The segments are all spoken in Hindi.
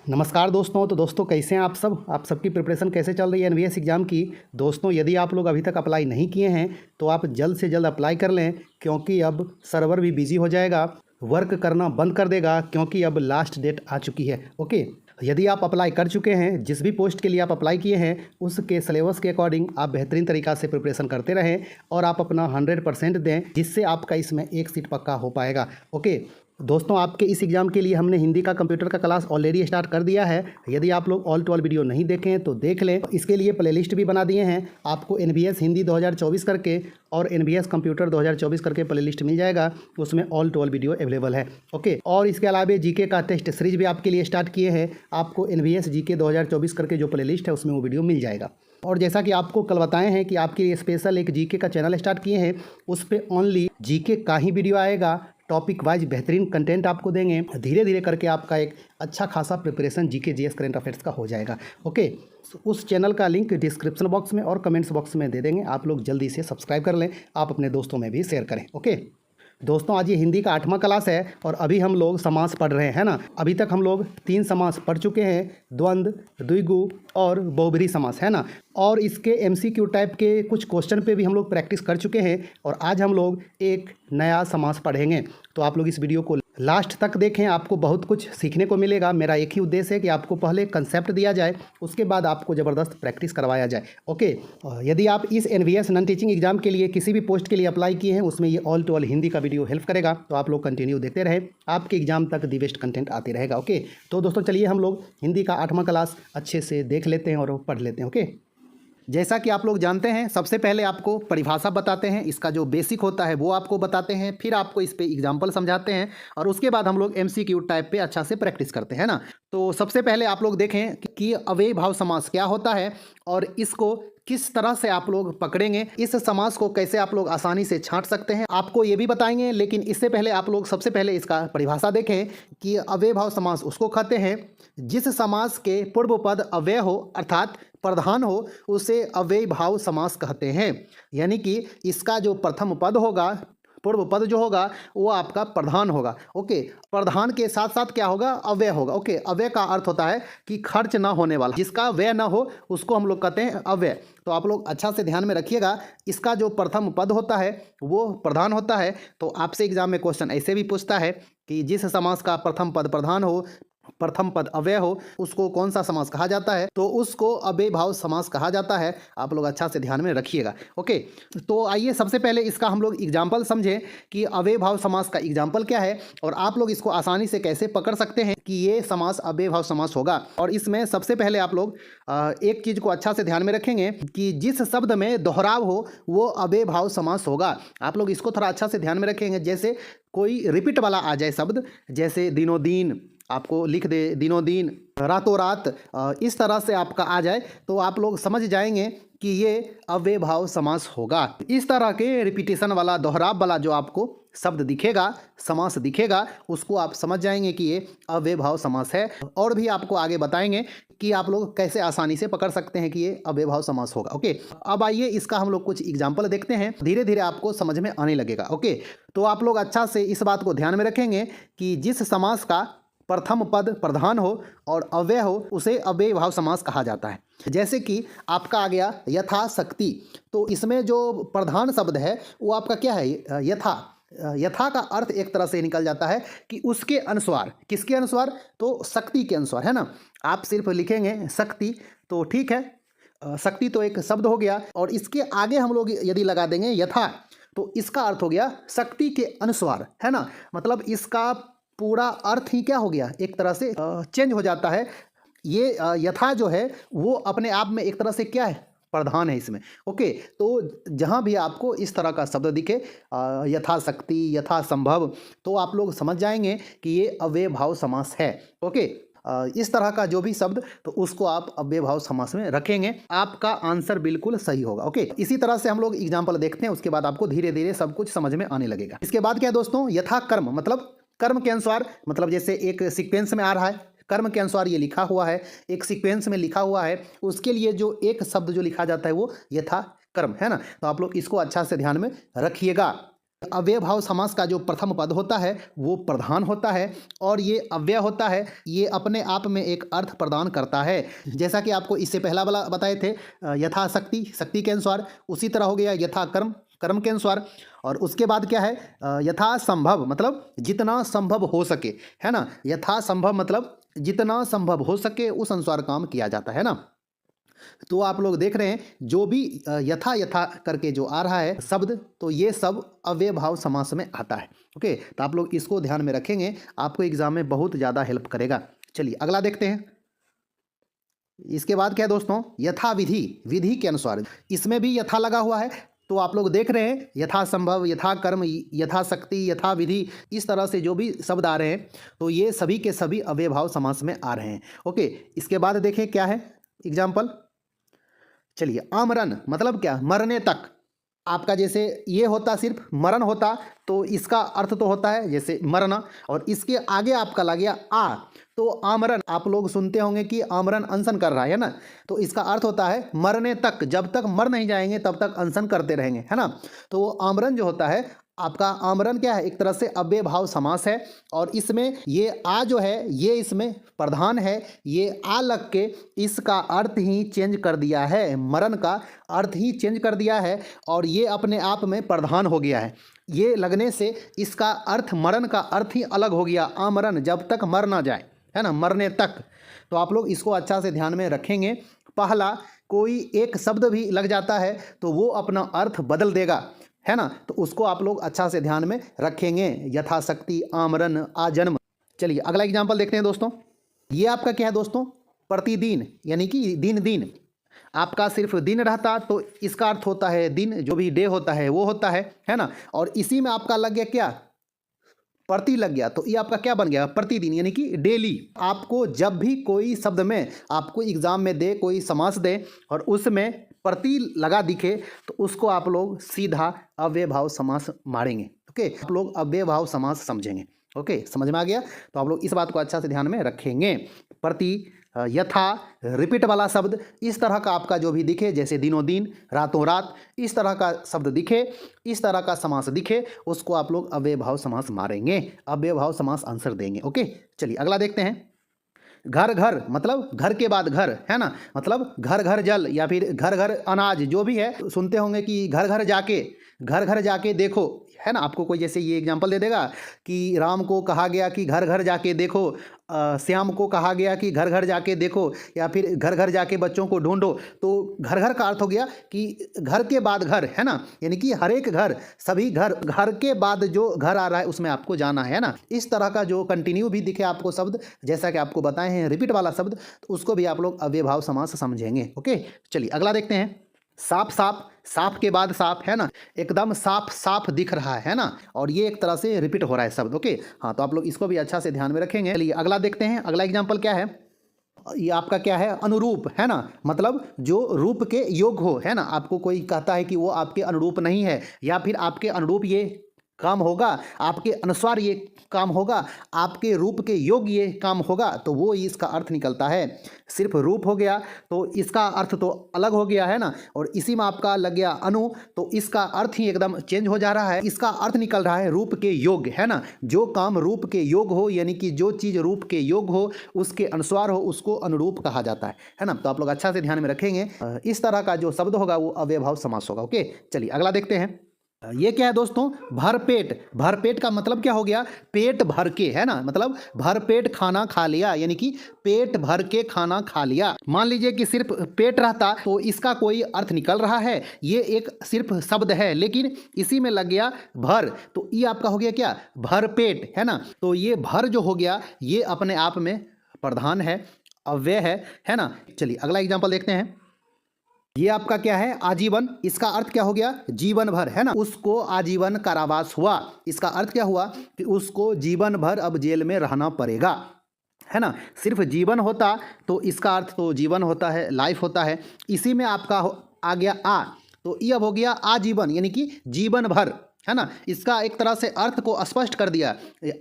नमस्कार दोस्तों। तो दोस्तों कैसे हैं आप सब? आप सबकी प्रिपरेशन कैसे चल रही है एनवीएस एग्ज़ाम की? दोस्तों यदि आप लोग अभी तक अप्लाई नहीं किए हैं तो आप जल्द से जल्द अप्लाई कर लें, क्योंकि अब सर्वर भी बिजी हो जाएगा, वर्क करना बंद कर देगा, क्योंकि अब लास्ट डेट आ चुकी है। ओके, यदि आप अप्लाई कर चुके हैं, जिस भी पोस्ट के लिए आप अप्लाई किए हैं उसके सिलेबस के अकॉर्डिंग आप बेहतरीन तरीक़ा से प्रिपरेशन करते रहें और आप अपना 100% दें, जिससे आपका इसमें एक सीट पक्का हो पाएगा। ओके दोस्तों, आपके इस एग्ज़ाम के लिए हमने हिंदी का कंप्यूटर का क्लास ऑलरेडी स्टार्ट कर दिया है। यदि आप लोग ऑल टू ऑल वीडियो नहीं देखे हैं तो देख लें। इसके लिए प्लेलिस्ट भी बना दिए हैं। आपको एनवीएस हिंदी 2024 करके और एनवीएस कंप्यूटर 2024 करके प्लेलिस्ट मिल जाएगा, उसमें all to all video available है। ओके, और इसके अलावा जीके का टेस्ट सीरीज भी आपके लिए स्टार्ट किए हैं। आपको एनवीएस जीके 2024 करके जो प्लेलिस्ट है उसमें वो वीडियो मिल जाएगा। और जैसा कि आपको कल बताए हैं कि आपके लिए स्पेशल एक जीके का चैनल स्टार्ट किए हैं, उस पर ओनली जीके का ही वीडियो आएगा। टॉपिक वाइज बेहतरीन कंटेंट आपको देंगे। धीरे धीरे करके आपका एक अच्छा खासा preparation GK GS current affairs का हो जाएगा। ओके, उस चैनल का लिंक डिस्क्रिप्शन बॉक्स में और कमेंट्स बॉक्स में दे देंगे। आप लोग जल्दी से सब्सक्राइब कर लें, आप अपने दोस्तों में भी शेयर करें। ओके दोस्तों, आज ये हिंदी का 8वां क्लास है और अभी हम लोग समास पढ़ रहे हैं ना। अभी तक हम लोग 3 समास पढ़ चुके हैं, द्वंद्व, द्विगु और बहुब्रीहि समास, है ना। और इसके एमसीक्यू टाइप के कुछ क्वेश्चन पे भी हम लोग प्रैक्टिस कर चुके हैं और आज हम लोग एक नया समास पढ़ेंगे। तो आप लोग इस वीडियो को लास्ट तक देखें, आपको बहुत कुछ सीखने को मिलेगा। मेरा एक ही उद्देश्य है कि आपको पहले कंसेप्ट दिया जाए, उसके बाद आपको ज़बरदस्त प्रैक्टिस करवाया जाए। ओके, यदि आप इस एनवीएस नॉन टीचिंग एग्जाम के लिए किसी भी पोस्ट के लिए अप्लाई किए हैं, उसमें ये ऑल टू ऑल हिंदी का वीडियो हेल्प करेगा। तो आप लोग कंटिन्यू देखते रहें, आपके एग्जाम तक दी बेस्ट कंटेंट आते रहेगा। ओके, तो दोस्तों चलिए हम लोग हिंदी का 8वां क्लास अच्छे से देख लेते हैं और पढ़ लेते हैं। ओके, जैसा कि आप लोग जानते हैं, सबसे पहले आपको परिभाषा बताते हैं, इसका जो बेसिक होता है वो आपको बताते हैं, फिर आपको इस पे एग्जाम्पल समझाते हैं और उसके बाद हम लोग एमसीक्यू टाइप पे अच्छा से प्रैक्टिस करते हैं ना। तो सबसे पहले आप लोग देखें कि अव्ययीभाव समास क्या होता है और इसको किस तरह से आप लोग पकड़ेंगे, इस समास को कैसे आप लोग आसानी से छांट सकते हैं, आपको ये भी बताएंगे। लेकिन इससे पहले आप लोग सबसे पहले इसका परिभाषा देखें कि अव्ययीभाव समास उसको कहते हैं जिस समास के पूर्व पद अव्यय हो अर्थात प्रधान हो, उसे अव्ययीभाव समास कहते हैं। यानी कि इसका जो प्रथम पद होगा, पूर्व पद जो होगा वो आपका प्रधान होगा। ओके, प्रधान के साथ साथ क्या होगा? अव्यय होगा। ओके, अव्यय का अर्थ होता है कि खर्च ना होने वाला, जिसका व्यय ना हो उसको हम लोग कहते हैं अव्यय। तो आप लोग अच्छा से ध्यान में रखिएगा, इसका जो प्रथम पद होता है वो प्रधान होता है। तो आपसे एग्जाम में क्वेश्चन ऐसे भी पूछता है कि जिस समास का प्रथम पद प्रधान हो, प्रथम पद अव्यय हो, उसको कौन सा समास कहा जाता है? तो उसको अव्ययीभाव समास कहा जाता है। आप लोग अच्छा से ध्यान में रखिएगा। ओके, तो आइए सबसे पहले इसका हम लोग एग्जाम्पल समझें कि अव्ययीभाव समास का एग्जाम्पल क्या है और आप लोग इसको आसानी से कैसे पकड़ सकते हैं कि ये समास अव्ययीभाव समास होगा। और इसमें सबसे पहले आप लोग एक चीज़ को अच्छा से ध्यान में रखेंगे कि जिस शब्द में दोहराव हो वो अव्ययीभाव समास होगा। आप लोग इसको थोड़ा अच्छा से ध्यान में रखेंगे। जैसे कोई रिपीट वाला आ जाए शब्द, जैसे दिनों दिन, आपको लिख दे दिनों दिन, रातों रात, इस तरह से आपका आ जाए तो आप लोग समझ जाएंगे कि ये अव्ययीभाव समास होगा। इस तरह के रिपीटेशन वाला, दोहराव वाला जो आपको शब्द दिखेगा, समास दिखेगा, उसको आप समझ जाएंगे कि ये अव्ययीभाव समास है। और भी आपको आगे बताएंगे कि आप लोग कैसे आसानी से पकड़ सकते हैं कि ये अव्ययीभाव समास होगा। ओके, अब आइए इसका हम लोग कुछ एग्जाम्पल देखते हैं, धीरे धीरे आपको समझ में आने लगेगा। ओके, तो आप लोग अच्छा से इस बात को ध्यान में रखेंगे कि जिस समास का प्रथम पद प्रधान हो और अव्यय हो उसे अव्ययीभाव समास कहा जाता है। जैसे कि आपका आ गया यथाशक्ति, तो इसमें जो प्रधान शब्द है वो आपका क्या है? यथा। यथा का अर्थ एक तरह से निकल जाता है कि उसके अनुसार। किसके अनुसार? तो शक्ति के अनुसार, है ना। आप सिर्फ लिखेंगे शक्ति तो ठीक है, शक्ति तो एक शब्द हो गया और इसके आगे हम लोग यदि लगा देंगे यथा, तो इसका अर्थ हो गया शक्ति के अनुसार, है ना। मतलब इसका पूरा अर्थ ही क्या हो गया? एक तरह से चेंज हो जाता है। ये यथा जो है वो अपने आप में एक तरह से क्या है? प्रधान है इसमें। ओके, तो जहाँ भी आपको इस तरह का शब्द दिखे, यथाशक्ति, यथासंभव, तो आप लोग समझ जाएंगे कि ये अव्ययीभाव समास है। ओके, इस तरह का जो भी शब्द, तो उसको आप अव्ययीभाव समास में रखेंगे, आपका आंसर बिल्कुल सही होगा। ओके, इसी तरह से हम लोग एग्जाम्पल देखते हैं, उसके बाद आपको धीरे धीरे सब कुछ समझ में आने लगेगा। इसके बाद क्या है दोस्तों? यथा कर्म, मतलब कर्म के अनुसार, मतलब जैसे एक सीक्वेंस में आ रहा है, कर्म के अनुसार ये लिखा हुआ है, एक सीक्वेंस में लिखा हुआ है, उसके लिए जो एक शब्द जो लिखा जाता है वो यथा कर्म, है ना। तो आप लोग इसको अच्छा से ध्यान में रखिएगा। अव्यय भाव समास का जो प्रथम पद होता है वो प्रधान होता है और ये अव्यय होता है, ये अपने आप में एक अर्थ प्रदान करता है। जैसा कि आपको इससे पहला वाला बताए थे यथाशक्ति, शक्ति के अनुसार, उसी तरह हो गया यथा कर्म, कर्म के अनुसार। और उसके बाद क्या है यथा संभव, मतलब जितना संभव हो सके, है ना। यथा संभव मतलब जितना संभव हो सके उस अनुसार काम किया जाता है ना। तो आप लोग देख रहे हैं जो भी यथा यथा करके जो आ रहा है शब्द, तो ये सब अव्यय भाव समास में आता है। ओके, तो आप लोग इसको ध्यान में रखेंगे, आपको एग्जाम में बहुत ज़्यादा हेल्प करेगा। चलिए अगला देखते हैं। इसके बाद क्या है दोस्तों, यथा विधि, विधि के अनुसार, इसमें भी यथा लगा हुआ है। तो आप लोग देख रहे हैं यथा संभव, यथा कर्म, यथा शक्ति, यथा विधि, इस तरह से जो भी शब्द आ रहे हैं तो ये सभी के सभी अव्यय भाव समास में आ रहे हैं। ओके, इसके बाद देखें क्या है एग्जाम्पल। चलिए आमरण मतलब क्या, मरने तक। आपका जैसे ये होता सिर्फ मरण होता तो इसका अर्थ तो होता है जैसे मरना, और इसके आगे आपका लग गया आ, तो आमरण आप लोग सुनते होंगे कि आमरण अनशन कर रहा है ना, तो इसका अर्थ होता है मरने तक, जब तक मर नहीं जाएंगे तब तक अनशन करते रहेंगे, है ना। तो आमरण जो होता है आपका, आमरण क्या है, एक तरह से अव्यय भाव समास है। और इसमें ये आ जो है ये इसमें प्रधान है, ये आ लग के इसका अर्थ ही चेंज कर दिया है, मरण का अर्थ ही चेंज कर दिया है और ये अपने आप में प्रधान हो गया है। ये लगने से इसका अर्थ, मरण का अर्थ ही अलग हो गया, आमरण जब तक मर ना जाए, है ना, मरने तक। तो आप लोग इसको अच्छा से ध्यान में रखेंगे। पहला कोई एक शब्द भी लग जाता है तो वो अपना अर्थ बदल देगा, है ना, तो उसको आप लोग अच्छा से ध्यान में रखेंगे, यथाशक्ति, आमरण, आजन्म। चलिए अगला एग्जाम्पल देखते हैं दोस्तों। ये आपका क्या है दोस्तों, प्रतिदिन, यानी कि दिन दिन। आपका सिर्फ दिन रहता तो इसका अर्थ होता है दिन, जो भी डे होता है वो होता है ना। और इसी में आपका लग गया क्या, प्रति लग गया, तो ये आपका क्या बन गया, प्रतिदिन, यानी कि डेली। आपको जब भी कोई शब्द में आपको एग्जाम में दे, कोई समास दे और उसमें प्रति लगा दिखे तो उसको आप लोग सीधा अव्यय भाव समास मारेंगे। ओके, आप लोग अव्यय भाव समास समझेंगे। ओके, समझ में आ गया। तो आप लोग इस बात को अच्छा से ध्यान में रखेंगे। प्रति, यथा, रिपीट वाला शब्द, इस तरह का आपका जो भी दिखे, जैसे दिनों दिन, रातों रात, इस तरह का शब्द दिखे, इस तरह का समास दिखे, उसको आप लोग अव्यय भाव समास मारेंगे, अव्यय भाव समास आंसर देंगे। ओके, चलिए अगला देखते हैं। घर घर मतलब घर के बाद घर, है ना, मतलब घर घर जल या फिर घर घर अनाज, जो भी है। सुनते होंगे कि घर घर जाके देखो, है ना। आपको कोई जैसे ये एग्जांपल दे देगा कि राम को कहा गया कि घर घर जाके देखो, श्याम को कहा गया कि घर घर जाके देखो, या फिर घर घर जाके बच्चों को ढूंढो। तो घर घर का अर्थ हो गया कि घर के बाद घर, है ना, यानी कि हर एक घर, सभी घर, घर के बाद जो घर आ रहा है उसमें आपको जाना है ना। इस तरह का जो कंटिन्यू भी दिखे आपको शब्द, जैसा कि आपको बताए हैं रिपीट वाला शब्द, तो उसको भी आप लोग अव्यय भाव समास समझेंगे। ओके, चलिए अगला देखते हैं। साफ साफ, साफ के बाद साफ, है ना, एकदम साफ साफ दिख रहा है ना, और ये एक तरह से रिपीट हो रहा है शब्द। ओके, हाँ, तो आप लोग इसको भी अच्छा से ध्यान में रखेंगे। चलिए अगला देखते हैं। अगला एग्जांपल क्या है, ये आपका क्या है, अनुरूप, है ना, मतलब जो रूप के योग हो, है ना। आपको कोई कहता है कि वो आपके अनुरूप नहीं है, या फिर आपके अनुरूप ये काम होगा, आपके अनुसार ये काम होगा, आपके रूप के योग्य ये काम होगा, तो वो इसका अर्थ निकलता है। सिर्फ रूप हो गया तो इसका अर्थ तो अलग हो गया, है ना। और इसी में आपका लग गया अनु, तो इसका अर्थ ही एकदम चेंज हो जा रहा है। इसका अर्थ निकल रहा है रूप के योग्य, है ना। जो काम रूप के योग्य हो, यानी कि जो चीज़ रूप के योग्य हो, उसके अनुसार हो, उसको अनुरूप कहा जाता है ना। तो आप लोग अच्छा से ध्यान में रखेंगे। इस तरह का जो शब्द होगा वो अव्यय भाव समास होगा। ओके, चलिए अगला देखते हैं। ये क्या है दोस्तों, भरपेट। भरपेट का मतलब क्या हो गया, पेट भर के, है ना, मतलब भरपेट खाना खा लिया, यानी कि पेट भर के खाना खा लिया। मान लीजिए कि सिर्फ पेट रहता तो इसका कोई अर्थ निकल रहा है, ये एक सिर्फ शब्द है, लेकिन इसी में लग गया भर, तो ये आपका हो गया क्या, भरपेट, है ना। तो ये भर जो हो गया ये अपने आप में प्रधान है, अव्यय है ना। चलिए अगला एग्जाम्पल देखते हैं। ये आपका क्या है, आजीवन। इसका अर्थ क्या हो गया, जीवन भर, है ना। उसको आजीवन कारावास हुआ, इसका अर्थ क्या हुआ कि उसको जीवन भर अब जेल में रहना पड़ेगा, है ना। सिर्फ जीवन होता तो इसका अर्थ तो जीवन होता है, लाइफ होता है। इसी में आपका आ गया आ, तो ये अब हो गया आजीवन, यानी कि जीवन भर, है ना। इसका एक तरह से अर्थ को स्पष्ट कर दिया।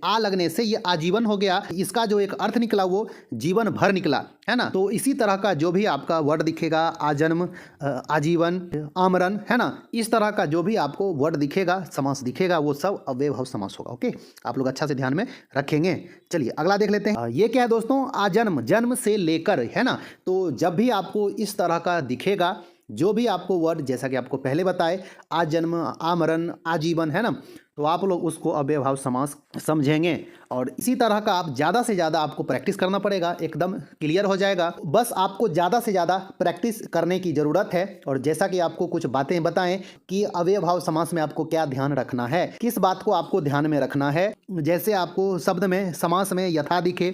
आ लगने से ये आजीवन हो गया, इसका जो एक अर्थ निकला वो जीवन भर निकला, है ना। तो इसी तरह का जो भी आपका वर्ड दिखेगा, आजन्म, आजीवन, आमरण, है ना, इस तरह का जो भी आपको वर्ड दिखेगा, समास दिखेगा, वो सब अव्ययभाव समास होगा। ओके, आप लोग अच्छा से ध्यान में रखेंगे। चलिए अगला देख लेते हैं। ये क्या है दोस्तों, आजन्म, जन्म से लेकर, है ना। तो जब भी आपको इस तरह का दिखेगा, जो भी आपको वर्ड, जैसा कि आपको पहले बताए, आजन्म, आमरण, आजीवन, है ना, तो आप लोग उसको अव्ययभाव समास समझेंगे। और इसी तरह का आप ज़्यादा से ज़्यादा आपको प्रैक्टिस करना पड़ेगा, एकदम क्लियर हो जाएगा। बस आपको ज़्यादा से ज़्यादा प्रैक्टिस करने की ज़रूरत है। और जैसा कि आपको कुछ बातें बताएं कि अव्ययभाव समास में आपको क्या ध्यान रखना है, किस बात को आपको ध्यान में रखना है। जैसे आपको शब्द में, समास में यथा दिखे,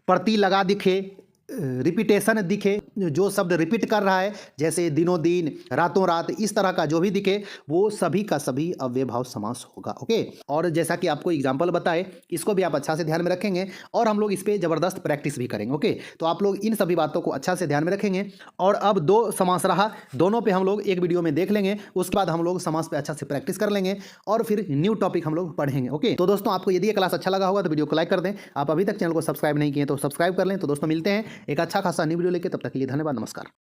प्रति लगा दिखे, रिपीटेशन दिखे, जो शब्द रिपीट कर रहा है, जैसे दिनों दिन, रातों रात, इस तरह का जो भी दिखे, वो सभी का सभी अव्ययभाव समास होगा। ओके, और जैसा कि आपको एग्जांपल बताए, इसको भी आप अच्छा से ध्यान में रखेंगे और हम लोग इस पर ज़बरदस्त प्रैक्टिस भी करेंगे। ओके, तो आप लोग इन सभी बातों को अच्छा से ध्यान में रखेंगे। और अब 2 समास रहा, दोनों पे हम लोग एक वीडियो में देख लेंगे, उसके बाद हम लोग समास पे अच्छा से प्रैक्टिस कर लेंगे और फिर न्यू टॉपिक हम लोग पढ़ेंगे। ओके, तो दोस्तों आपको यदि ये क्लास अच्छा लगा होगा तो वीडियो को लाइक कर दें। आप अभी तक चैनल को सब्सक्राइब नहीं किए तो सब्सक्राइब कर लें। तो दोस्तों मिलते हैं एक अच्छा खासा न्यू वीडियो लेके, तब तक के लिए धन्यवाद, नमस्कार।